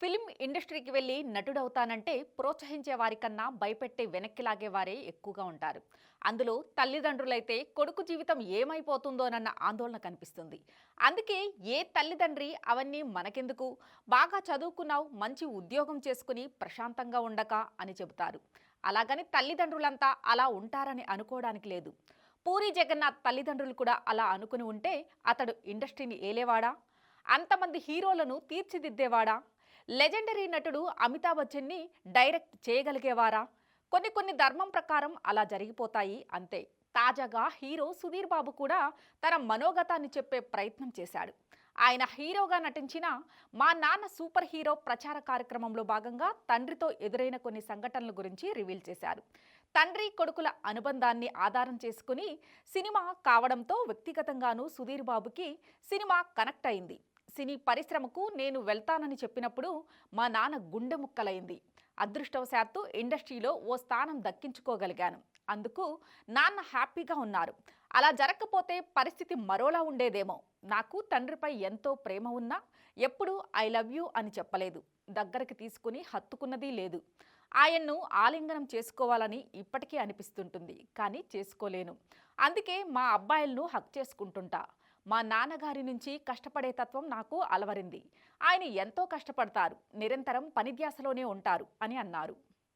Film ఇండస్ట్రీకి వెళ్ళి నటుడవుతానంటే ప్రోత్సహించే వారికన్నా భయపెట్టే వెనక్కి లాగేవారే ఎక్కువగా ఉంటారు. అందులో తల్లిదండ్రులైతే కొడుకు జీవితం ఏమైపోతుందోనన్న ఆందోళన కనిపిస్తుంది. అందుకే ఏ తల్లిదండ్రి అవన్నీ మనకెందుకు, బాగా చదువుకున్నావు, మంచి ఉద్యోగం చేసుకుని ప్రశాంతంగా ఉండక అని చెబుతారు. అలాగని తల్లిదండ్రులంతా అలా ఉంటారని అనుకోవడానికి లేదు. పూరి జగన్నాథ్ తల్లిదండ్రులు కూడా అలా అనుకుని ఉంటే అతడు ఇండస్ట్రీని ఏలేవాడా? అంతమంది హీరోలను తీర్చిదిద్దేవాడా? లెజెండరీ నటుడు అమితాబ్ బచ్చన్ని డైరెక్ట్ చేయగలిగేవారా? కొన్ని ధర్మం ప్రకారం అలా జరిగిపోతాయి అంతే. తాజాగా హీరో సుధీర్ బాబు కూడా తన మనోగతాన్ని చెప్పే ప్రయత్నం చేశాడు. ఆయన హీరోగా నటించిన మా నాన్న సూపర్ హీరో ప్రచార కార్యక్రమంలో భాగంగా తండ్రితో ఎదురైన కొన్ని సంఘటనల గురించి రివీల్ చేశారు. తండ్రి కొడుకుల అనుబంధాన్ని ఆధారం చేసుకుని సినిమా కావడంతో వ్యక్తిగతంగానూ సుధీర్ బాబుకి సినిమా కనెక్ట్ అయింది. సినీ పరిశ్రమకు నేను వెళ్తానని చెప్పినప్పుడు మా నాన్న గుండె ముక్కలైంది. అదృష్టవశాత్తు ఇండస్ట్రీలో ఓ స్థానం దక్కించుకోగలిగాను. అందుకు నాన్న హ్యాపీగా ఉన్నారు. అలా జరగకపోతే పరిస్థితి మరోలా ఉండేదేమో. నాకు తండ్రిపై ఎంతో ప్రేమ ఉన్నా ఎప్పుడూ ఐ లవ్ యూ అని చెప్పలేదు. దగ్గరికి తీసుకుని హత్తుకున్నదీ లేదు. ఆయన్ను ఆలింగనం చేసుకోవాలని ఇప్పటికీ అనిపిస్తుంటుంది, కానీ చేసుకోలేను. అందుకే మా అబ్బాయిలను హక్ చేసుకుంటుంటా. మా నాన్నగారి నుంచి కష్టపడే తత్వం నాకు అలవరింది. ఆయన ఎంతో కష్టపడతారు, నిరంతరం పనిధ్యాసలోనే ఉంటారు అని అన్నారు.